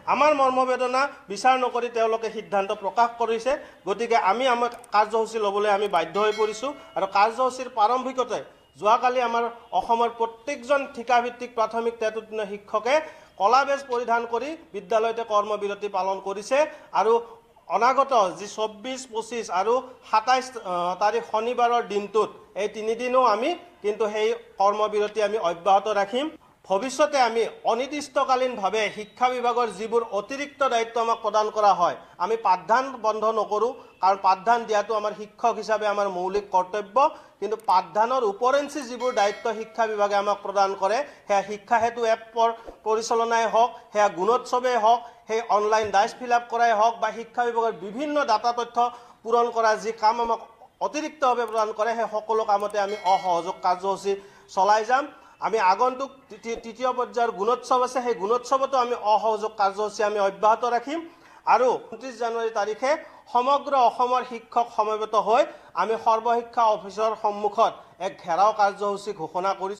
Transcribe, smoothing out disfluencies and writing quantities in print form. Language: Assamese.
আমাৰ মৰ্মবেদনা বিচাৰ নকৰি তেওঁলোকে সিদ্ধান্ত প্ৰকাশ কৰিছে। গতিকে আমি আমাৰ কাৰ্যসূচী ল'বলৈ আমি বাধ্য হৈ পৰিছোঁ আৰু কাৰ্যসূচীৰ প্ৰাৰম্ভিকতে যোৱাকালি আমাৰ অসমৰ প্ৰত্যেকজন ঠিকাভিত্তিক প্ৰাথমিক টেটুটীয় শিক্ষকে কলা বেজ পৰিধান কৰি বিদ্যালয়তে কৰ্মবিৰতি পালন কৰিছে আৰু অনাগত যি 24, 25 আৰু 27 তাৰিখ শনিবাৰৰ দিনটোত এই 3 দিনো আমি কিন্তু সেই কৰ্মবিৰতি আমি অব্যাহত ৰাখিম। ভৱিষ্যতে আমি অনিৰ্দিষ্টকালীনভাৱে শিক্ষা বিভাগৰ যিবোৰ অতিৰিক্ত দায়িত্ব আমাক প্ৰদান কৰা হয় আমি পাঠদান বন্ধ নকৰোঁ, কাৰণ পাঠদান দিয়াটো আমাৰ শিক্ষক হিচাপে আমাৰ মৌলিক কৰ্তব্য। কিন্তু পাঠদানৰ উপৰেঞ্চি যিবোৰ দায়িত্ব শিক্ষা বিভাগে আমাক প্ৰদান কৰে সেয়া শিক্ষা হেতু এপৰ পৰিচালনাই হওক, সেয়া গুণোৎসৱেই হওক, সেই অনলাইন ডাইচ ফিল আপ কৰাই হওক বা শিক্ষা বিভাগৰ বিভিন্ন ডাটা তথ্য পূৰণ কৰা যি কাম আমাক অতিৰিক্তভাৱে প্ৰদান কৰে সেই সকলো কামতে আমি অসহযোগ কাৰ্যসূচী চলাই যাম। আমি আগন্তুক তৃতীয় পৰ্যায়ৰ গুণোৎসৱ আছে, সেই গুণোৎসৱতো আমি অসহযোগ কাৰ্যসূচী আমি অব্যাহত ৰাখিম আৰু 29 জানুৱাৰী তাৰিখে সমগ্ৰ অসমৰ শিক্ষক সমবেত হৈ আমি সৰ্বশিক্ষা অফিচৰ সন্মুখত এক ঘেৰাও কাৰ্যসূচী ঘোষণা কৰিছোঁ।